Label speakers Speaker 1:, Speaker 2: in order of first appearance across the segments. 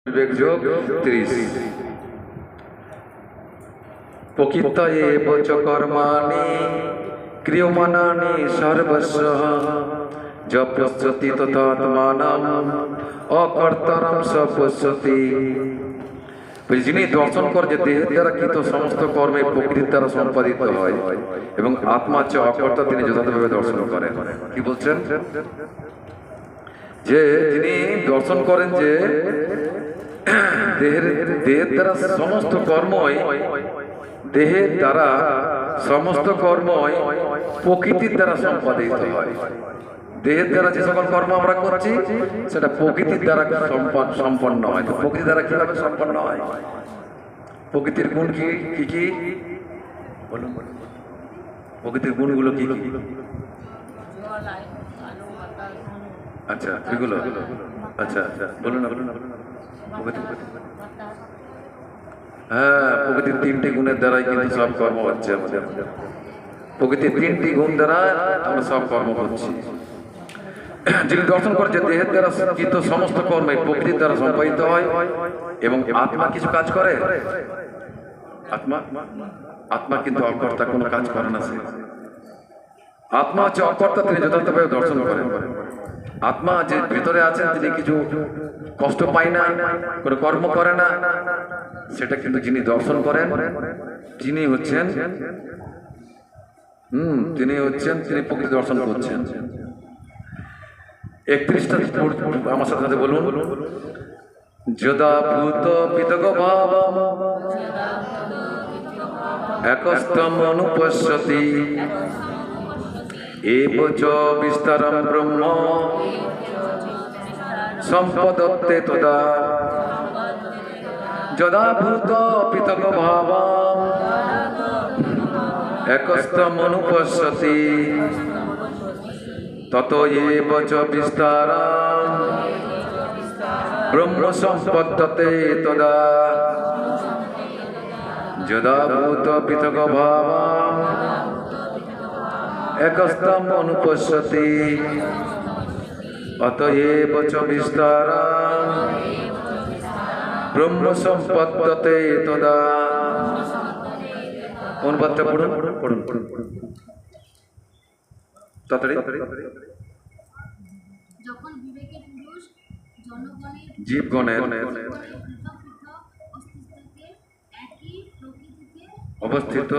Speaker 1: বিবেক যোগ 30 প্রকৃত এব চ কর্মাণি ক্রিয়মাণানি সর্বস্ব যপশ্যতি তদাত্মানম অকর্তারম স পশ্যতি। যিনি দর্শন করে যে দেহের দ্বারা কৃত সমস্ত কর্মে প্রকৃতির দ্বারা সম্পাদিত হয় এবং আত্মা হচ্ছে অকর্তা, তিনি যথাযথভাবে দর্শন করেন। কি বলছেন? যে যিনি দর্শন করেন যে দেহের দ্বারা সমস্ত কর্মই প্রকৃতির দ্বারা সম্পাদিত হয়। দেহের দ্বারা যে সকল কর্ম আমরা করছি সেটা প্রকৃতির দ্বারা সম্পন্ন হয়। তো প্রকৃতির দ্বারা কিভাবে সম্পন্ন হয়? প্রকৃতির গুণ কি কি বলুন, প্রকৃতির গুণগুলো কি কি? আচ্ছা, এগুলো আচ্ছা বলুন না, হ্যাঁ, প্রকৃতির 3টি গুণের দ্বারাই কিন্তু সব কর্ম হচ্ছে আমাদের। প্রকৃতির 3টি গুণ দ্বারা আমরা সব কর্ম করছি। যিনি দর্শন করছে দেহের দ্বারা কিন্তু সমস্ত কর্মে প্রকৃতির দ্বারা সম্পাদিত হয় এবং আত্মা কিছু কাজ করে। আত্মা কিন্তু অকর্তা, কোনো কাজ করে না। সে আত্মা হচ্ছে অকর্তা, তিনি যথাযথভাবে দর্শন করেন। আত্মা যে ভিতরে আছেন তিনি কিছু কষ্ট পায় না, কোনো কর্ম করে না, সেটা কিন্তু যিনি দর্শন করেন তিনি হচ্ছেন তিনি প্রকৃতি দর্শন করছেন। 31টা আমার সাথে বলুন। যদা ভূত পৃথক ভাবম একস্তম অনুপশ্যতি এব চ বিস্তারম ব্রহ্ম সম্পদত্তে তদা। যদা ভূত পৃথক ভাবম একস্তম অনুপশ্যতি তত এব চ বিস্তারম ব্রহ্ম সম্পদত্তে তদা। যদা ভূত পৃথক ভাবম একস্তম অনুপশ্যতি অতএব চ বিস্তারম ব্রহ্ম সম্পদ্যতে তদা। কোন বাচ্চা পড়ুন তাড়াতাড়ি। জীবগণের অবস্থিত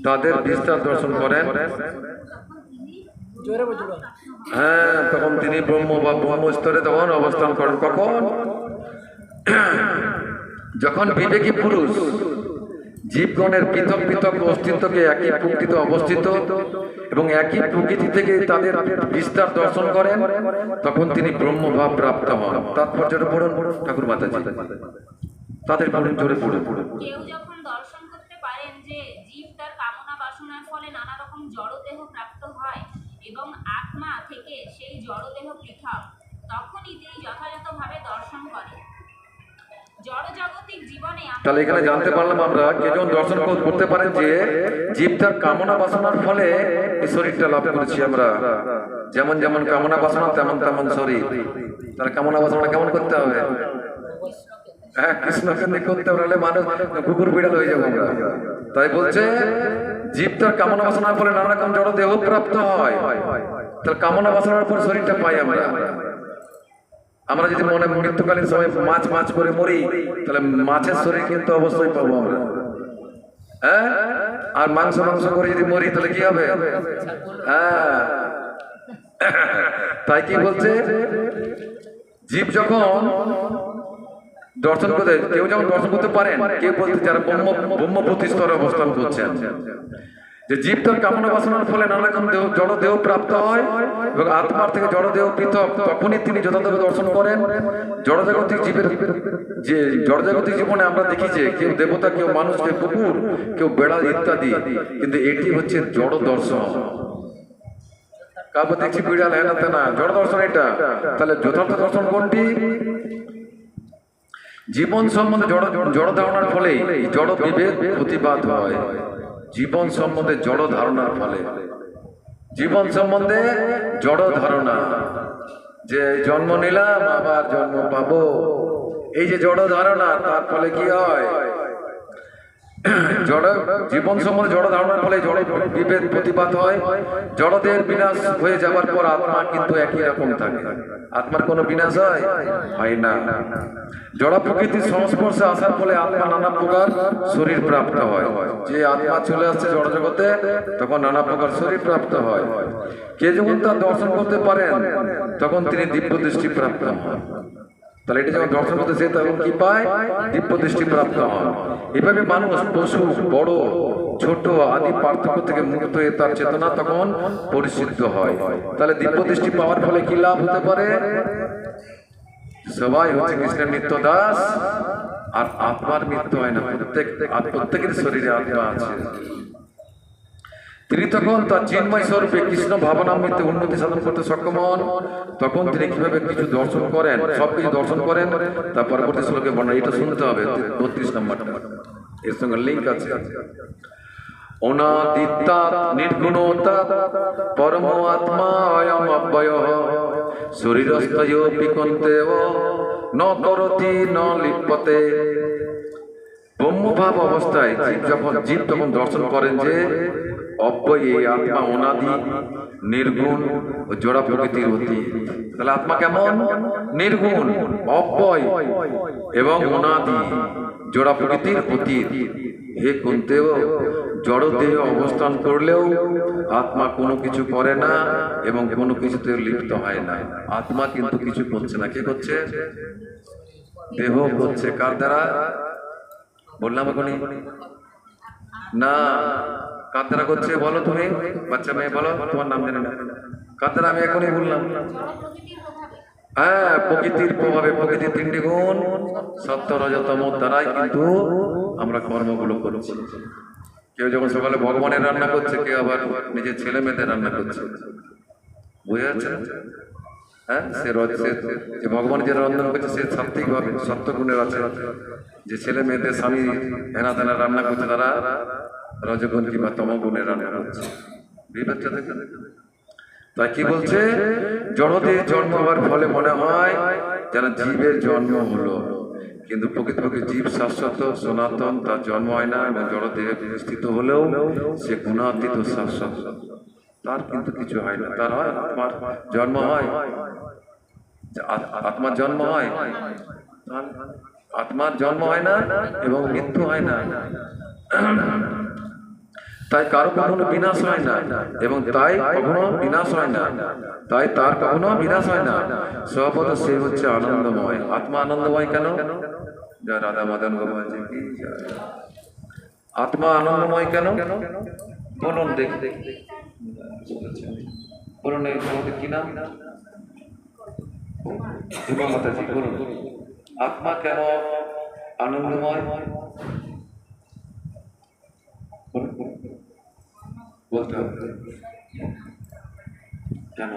Speaker 1: তাদের বিস্তার দর্শন করেন, হ্যাঁ, তখন তিনি ব্রহ্ম বা ব্রহ্ম স্তরে তখন অবস্থান করেন। কখন? যখন বিবেকী পুরুষ জীবগণের পৃথক পৃথক অস্তিত্বকে একই প্রকৃতিতে অবস্থিত এবং একই প্রকৃতি থেকে তাদের বিস্তার দর্শন করেন, তখন তিনি ব্রহ্মভাব প্রাপ্ত হন। তাৎপর্যটা পড়ুন ঠাকুর মাতাজি, তাদের পড়ুন, জোরে পড়ুন।
Speaker 2: কেউ যখন দর্শন করতে পারেন যে জীব তার কামনা বাসনার ফলে নানা রকম জড়দেহ প্রাপ্ত হয় এবং আত্মা থেকে সেই জড়দেহ পৃথক, তখনই তিনি যথাযথভাবে দর্শন করেন। জড়জাগতিক জীবনে
Speaker 1: তাহলে এখানে জানতে পারলাম আমরা কেজন দর্শন করতে পারেন যে জীব তার কামনা বাসনার ফলে এই শরীরটা লাভ করেছি আমরা। যেমন যেমন কামনা বাসনা তেমন তেমন শরীর। তাহলে কামনা বাসনা কেমন করতে হবে? হ্যাঁ, কৃষ্ণকে করতে পারলে মানুষ কুকুর বিড়াল হয়ে যাবো আমরা। তাই বলছে জীব তার কামনা বাসনার ফলে নানা রকম জড় দেহ প্রাপ্ত হয়। তাহলে কামনা বাসনার পর শরীরটা পাই আমরা। আমরা যদি মনে মৃত্যুকালীন সময় মাছ করে মরি, তাহলে মাছের শরীর কিন্তু অবশ্যই পাবো আমরা। হ্যাঁ, আর মাংস করে যদি মরি তাহলে কি হবে? হ্যাঁ, তাই কি বলছে জীব যখন দর্শন করতে, কেউ যেমন দর্শন করতে পারেন, কেউ বলতে যারা ব্রহ্মপতি স্তরে অবস্থান করছেন, যে জীব তার কামনা বাসনার ফলে নানা রকম জড় দেহ প্রাপ্ত হয় এবং আত্মার থেকে জড় দেহ পৃথক, তখনই তিনি যথাযথ দর্শন করেন। জড়জাগতিক জীবের যে জড়জাগতিক জীবনে আমরা দেখি যে কেউ দেবতা, কেউ মানুষ, কেউ কুকুর, কেউ বেড়া ইত্যাদি, কিন্তু এটি হচ্ছে জড় দর্শন। কাউকে দেখছি বিড়াল, হ্যাঁ না, জড় দর্শন এটা। তাহলে যথার্থ দর্শন কোনটি? জীবন সম্বন্ধে জড় ধারণার ফলে জড় বিভেদ প্রতিবাদ হয়। জীবন সম্বন্ধে জড় ধারণার ফলে, জীবন সম্বন্ধে জড় ধারণা, যে জন্ম নিলাম আবার জন্ম পাবো, এই যে জড় ধারণা, তার ফলে কি হয়? জড় জীবন সম্বন্ধে জড় ধারণার ফলে জড় বিভেদ প্রতিপাত হয়। জড়দের বিনাশ হয়ে যাবার পর আত্মা কিন্তু একই রকম থাকে। আত্মার কোনো বিনাশ হয় না। জড় প্রকৃতির সংস্পর্শে আসার ফলে আত্মা নানা প্রকার শরীর প্রাপ্ত হয়। যে আত্মা চলে আসছে জড় জগতে, তখন নানা প্রকার শরীর প্রাপ্ত হয়। কে যখন তার দর্শন করতে পারেন, তখন তিনি দিব্য দৃষ্টি প্রাপ্ত হন। তাহলে এটা যখন দর্শন করতে সে তখন কি পায়? দিব্য দৃষ্টি প্রাপ্ত হন। এভাবে মানুষ পশু, বড় ছোট আদি পার্থক্য থেকে মুক্ত হয়ে তার চেতনা তখন পরিশুদ্ধ হয়। তাহলে দিব্য দৃষ্টি পাওয়ার ফলে কি লাভ হতে পারে? সবাই হচ্ছে কৃষ্ণের নিত্য দাস, আর আত্মার মৃত্যু হয় না। প্রত্যেকের শরীরে আত্মা আছে। তিনি তখন তার চিন্ময় স্বরূপে কৃষ্ণ ভাবনামৃতে উন্নতি সাধন করতে সক্ষম হন। তখন তিনি কিভাবে কিছু দর্শন করেন, সবকিছু দর্শন করেন, তার পরবর্তী শ্লোকে বর্ণনা। এটা শুনতে হবে, 32 নম্বরটা, এর সঙ্গে লিঙ্ক আছে। অনাদিত্তা নির্গুণতা পরম আত্মা অয়ম অব্যয়ঃ শরীরস্থয় বিকন্তেব ন করতি ন লিপ্যতে। ব্রহ্মভাব অবস্থায় জীব তখন দর্শন করেন যে অব্যয় আত্মা অনাদি, নির্গুণ ও জড় প্রকৃতির অতীত। তাহলে আত্মা কেমন? নির্গুণ, অব্যয় এবং অনাদি, জড় প্রকৃতির অতীত। হে কুন্তেও, জড় দেহ অবস্থান করলেও আত্মা কোনো কিছু করে না এবং কোনো কিছুতে লিপ্ত হয় না। আত্মা কিন্তু কিছু করছে না। কে করছে? দেহ করছে। কার দ্বারা বললাম এখনই না? কার দ্বারা করছে বলো তুমি? বাচ্চা মেয়ে বলো, তোমার নাম জানি না। কার দ্বারা? আমি এখনই বললাম। হ্যাঁ, প্রকৃতির প্রভাবে। প্রকৃতির 3টি গুণ সত্য রজতম দ্বারাই কিন্তু আমরা কর্মগুলো করছি। কেউ যখন সকালে ভগবানের রান্না করছে, কেউ আবার নিজের ছেলে মেয়েদের রান্না করছে। বুঝে যাচ্ছে? হ্যাঁ, যে ভগবান যে রন্ধন করছে সে সাত্বিক ভাবে সত্য গুণের আছে। যে ছেলে মেয়েদের স্বামী হেনা তেনা রান্না করছে, তারা রজগুণ কিংবা তমগুণের রান্না করছে। বিভেদটা দেখে। তাই কি বলছে? জড়দের জন্ম হওয়ার ফলে মনে হয় যেন জীবের জন্ম হলো, কিন্তু প্রকৃতপক্ষে জীব শাশ্বত সনাতন, তার জন্ম হয় না। এবং জড়দেহে স্থিত হলেও সে গুণাতীত শাশ্বত, তার কিন্তু কিছু হয় না। তার হয় আত্মার জন্ম হয়, আত্মার জন্ম হয়, আত্মার জন্ম হয় না এবং মৃত্যু হয় না। তাই কারো কখনো বিনাশ হয় না এবং তাই কখনো বিনাশ হয় না, তাই তার কখনো বিনাশ হয় না। সর্বত সে হচ্ছে আনন্দময়। আত্মা আনন্দময় কেন? জয় রাধা মদন গোপাল জি কি জয়। আত্মা আনন্দময় কেন বলুন দেখি, বলুন তোমাদের কি নাম? দীপা মাতাজি, বলুন আত্মা কেন আনন্দময়? বলতে হবে কেন?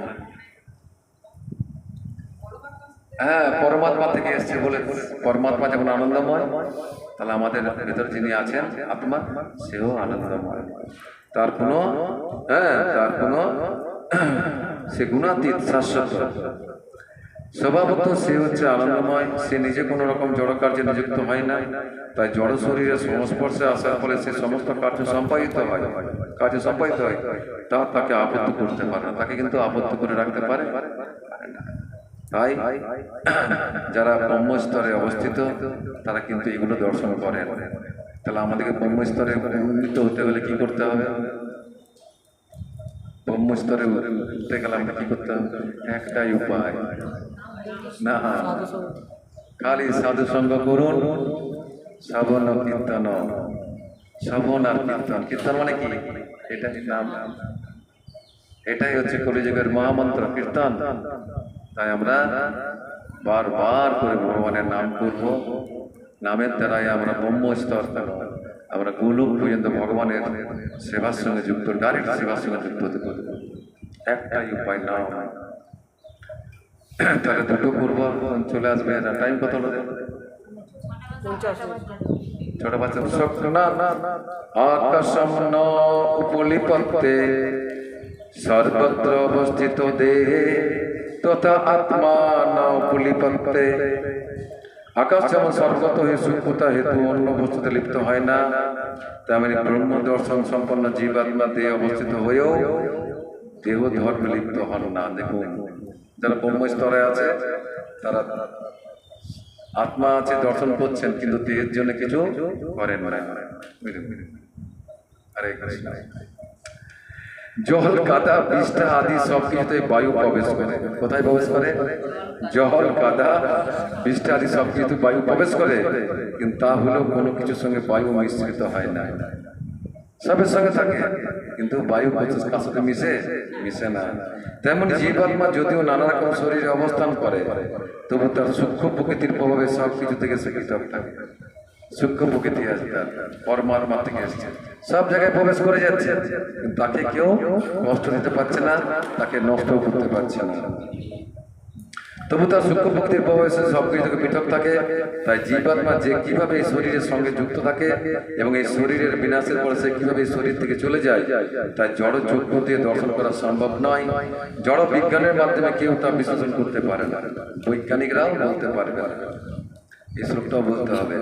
Speaker 1: হ্যাঁ, পরমাত্মা থেকে এসছে বলে। পরমাত্মা যেমন আনন্দময়, তাহলে আমাদের ভেতর যিনি আছেন আত্মা, সেও আনন্দময়। তার কোনো সে গুণাতীত, শাশ্বত, স্বভাবত সে হচ্ছে আনন্দময়। সে নিজে কোনো রকম জড় কার্যে নিযুক্ত হয় না। তাই জড় শরীরের সংস্পর্শে আসার ফলে সে সমস্ত কার্য সম্পাদিত হয়, তা তাকে আবদ্ধ করতে পারে না। তাকে কিন্তু আবদ্ধ করে রাখতে পারে না। তাই যারা ব্রহ্মস্তরে অবস্থিত তারা কিন্তু এগুলো দর্শন করেন। তাহলে আমাদেরকে ব্রহ্মস্তরে উন্নীত হতে হলে কি করতে হবে? ব্রহ্মস্তরে উঠতে গেলে আমরা কি করতে হবে? একটাই উপায়, না খালি সাধু সঙ্গ করুন, শ্রবণ কীর্তন। শ্রবণ আর কীর্তন। কীর্তন মানে কি? এটাই নাম, এটাই হচ্ছে কলিযুগের মহামন্ত্র, কীর্তন। তাই আমরা বারবার করে ভগবানের নাম করব। নামের দ্বারাই আমরা ব্রহ্মস্তর, আমরা গোলক পর্যন্ত ভগবানের সেবার সঙ্গে যুক্ত, ডাইরেক্ট সেবার সঙ্গে যুক্ত হতে পারব। একটাই উপায়, নাম। তাহলে দুটো পূর্ব চলে আসবে। টাইম কত হলো? ছোট বাচ্চা স্বপ্ন আকাশম ন উপলিপত্তে সর্বত্র অবস্থিত দেহে তথা আত্মা না পুলিপত্তে। আকাশ যেমন সর্বত হয়ে সূক্ষ্মতা হেতু অন্য বস্তুতে লিপ্ত হয় না, তেমনি ব্রহ্ম দর্শন সম্পন্ন জীবাত্মা দেহে অবস্থিত হয়েও দেহ ধর্মে লিপ্ত হন না। দেখুন, যারা ব্রহ্ম স্তরে আছে তারা আত্মা আছে দর্শন করছেন, কিন্তু দেহের জন্য কিছু করেন না। হরে কৃষ্ণ। জল, কাদা, বিষ্ঠা আদি সব কিছুতে বায়ু প্রবেশ করে। কোথায় প্রবেশ করে? জল, কাদা, বিষ্ঠা আদি সব কিছুতে বায়ু প্রবেশ করে, কিন্তু তা হলেও কোনো কিছুর সঙ্গে বায়ু মিশ্রিত হয় না। সবের সঙ্গে থাকে, কিন্তু বায়ু কার সাথে মিশে না। তেমনি জীবাত্মা যদিও নানা রকম শরীরে অবস্থান করে, তবু তার সূক্ষ্ম প্রকৃতির প্রভাবে সব কিছু থেকে সে পৃথক থাকে। সূক্ষ্ম প্রকৃতি আছে, তার পরমাত্মা থেকে এসছে, সব জায়গায় প্রবেশ করে যাচ্ছে, কিন্তু তাকে কেউ কষ্ট দিতে পারছে না, তাকে নষ্ট করতে পারছে না। তবু তার সূক্ষ্ম প্রকৃতির প্রভাবে সে সব কিছু থেকে পৃথক থাকে। তাই জীবাত্মা যে কিভাবে এই শরীরের সঙ্গে যুক্ত থাকে এবং এই শরীরের বিনাশের পরে সে কিভাবে এই শরীর থেকে চলে যায়, তাই জড় চক্ষু দিয়ে দর্শন করা সম্ভব নয়। জড় বিজ্ঞানের মাধ্যমে কেউ তা বিশ্লেষণ করতে পারে না, বৈজ্ঞানিকরাও বলতে পারবে না। এই শ্লোকটাও বলতে হবে।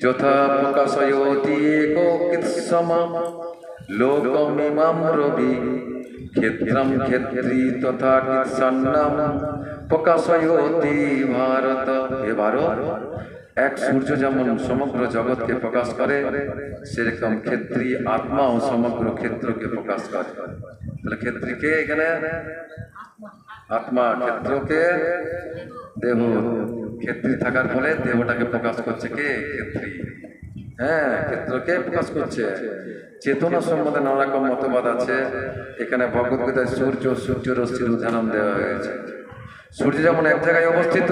Speaker 1: যথা প্রকাশয়তি একোকিৎসমা লোকমিমাম রবি ক্ষেত্রম ক্ষেত্রী তথা কিৎসন্নম প্রকাশয়তি ভারত। হে ভারত, এক সূর্য যেমন সমগ্র জগৎকে প্রকাশ করে, সেরকম ক্ষেত্রী আত্মাও সমগ্র ক্ষেত্রকে প্রকাশ করে। তাহলে ক্ষেত্রীকে এখানে আত্মা, ক্ষেত্রকে দেহ। ক্ষেত্রী থাকার ফলে দেহটাকে প্রকাশ করছে কে? ক্ষেত্রী। হ্যাঁ, ক্ষেত্রকে প্রকাশ করছে। চেতনা সম্বন্ধে নানা রকম মতবাদ আছে। এখানে ভগবদ্গীতায় সূর্য রশ্মির উদাহরণ দেওয়া হয়েছে। সূর্য যেমন এক জায়গায় অবস্থিত,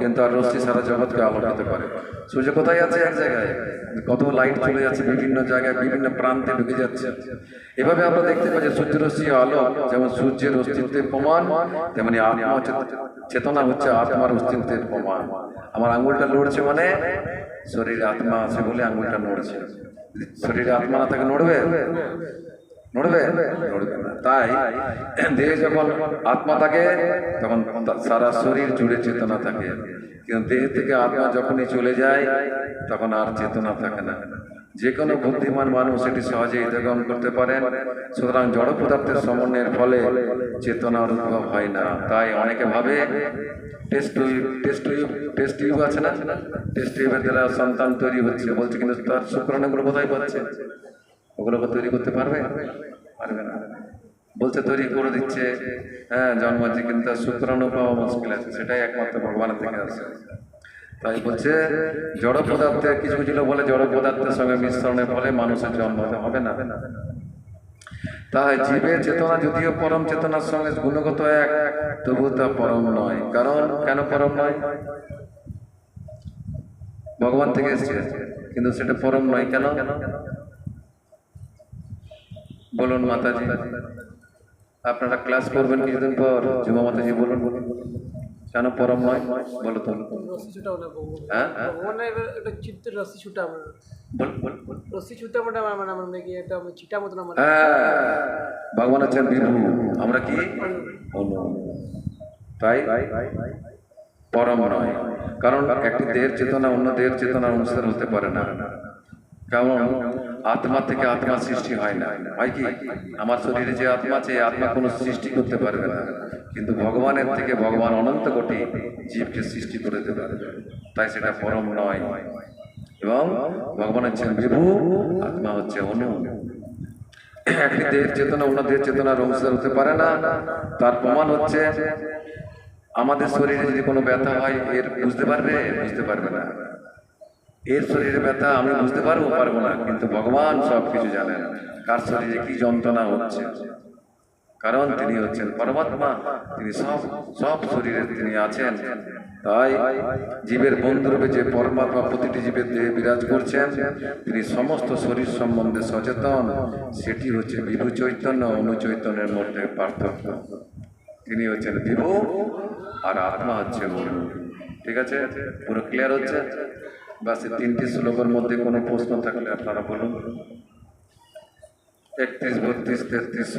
Speaker 1: কিন্তু আর রশ্মি সারা জগৎকে আলোকিত করে। সূর্য কোথায় আছে? এক জায়গায়, কত লাইট চলে যাচ্ছে বিভিন্ন জায়গায়, বিভিন্ন প্রান্তে ঢুকে যাচ্ছে। এভাবে আমরা দেখতে পাই যে সূর্য রশ্মি আলো যেমন সূর্যের অস্তিত্বের প্রমাণ, তেমনি আত্মা চেতনা হচ্ছে আত্মার অস্তিত্বের প্রমাণ। আমার আঙুলটা লড়ছে মানে শরীরে আত্মা আছে বলে আঙুলটা নড়ছে। শরীরে আত্মা না থাকে নড়বে? নড়বে না। তাই দেহে যখন আত্মা থাকে তখন সারা শরীর জুড়ে চেতনা থাকে, কিন্তু দেহ থেকে আত্মা যখনই চলে যায় তখন আর চেতনা থাকে না। যে কোনো বুদ্ধিমান মানুষ এটি সহজে গ্রহণ করতে পারেন। সুতরাং জড় পদার্থের সমন্বয়ের ফলে চেতনার উদ্ভব হয় না। তাই অনেকে ভাবে টেস্ট টিউব আছে না, টেস্ট টিউবের দ্বারা সন্তান তৈরি হচ্ছে বলছে, কিন্তু তার শুক্রাণুগুলো কোথায় পাচ্ছে? ওগুলোকে তৈরি করতে পারবে না। বলছে তৈরি করে দিচ্ছে, হ্যাঁ জন্মাচ্ছে, কিন্তু তার শুক্রাণু পাওয়া মুশকিল আছে, সেটাই একমাত্র ভগবানের থেকে আসে। তাই বলছে জড় পদার্থে কিছু কিছু লোক বলে জড় পদার্থের সঙ্গে মিশ্রণের ফলে মানুষের জন্ম হবে না। তাই জীবের চেতনা যদিও পরম চেতনার সঙ্গে গুণগত এক, তবু তা পরম নয়। কারণ কেন পরম নয়? ভগবান থেকে এসেছে, কিন্তু সেটা পরম নয়। কেন বলুন মাতাজি? আপনারা ক্লাস করবেন কিছুদিন পর, যুবা মাতাজি বলুন কেন পরম নয়? বলো তো। হ্যাঁ, ভগবান আছেন বিভু, আমরা কি? তাই পরম নয়। কারণ একটি দেহের চেতনা অন্য দেহের চেতনার অনুসার হতে পারে না। কারণ আত্মা থেকে আত্মা সৃষ্টি হয় না। হয় কি? আমার শরীরে যে আত্মা আছে, আত্মা কোনো সৃষ্টি করতে পারবে না, কিন্তু ভগবানের থেকে ভগবান অনন্ত কোটি জীবকে সৃষ্টি করে দিতে পারবে। তাই সেটা পরম নয়। এবং ভগবান হচ্ছেন বিভু, আত্মা হচ্ছে অনু। একটি দেহের চেতনা অন্য দেহের চেতনার অনুসার হতে পারে না। তার প্রমাণ হচ্ছে আমাদের শরীরে যদি কোনো ব্যথা হয়, এর বুঝতে পারবে না। এর শরীরে ব্যথা আমি বুঝতে পারবো না, কিন্তু ভগবান সব কিছু জানেন কার শরীরে কি যন্ত্রণা হচ্ছে। কারণ তিনি হচ্ছেন পরমাত্মা, তিনি সব শরীরে তিনি আছেন। তাই জীবের বন্ধুরূপে যে পরমাত্মা প্রতিটি জীবের দেহে বিরাজ করছেন, তিনি সমস্ত শরীর সম্বন্ধে সচেতন। সেটি হচ্ছে বিভু চৈতন্য অনু চৈতন্যের মধ্যে পার্থক্য। তিনি হচ্ছেন বিভু আর আত্মা হচ্ছে অনু। ঠিক আছে? পুরো ক্লিয়ার হচ্ছে? বাস এই তিনটি শ্লোকের মধ্যে কোনো প্রশ্ন থাকলে আপনারা বলুন। 31, 32, 33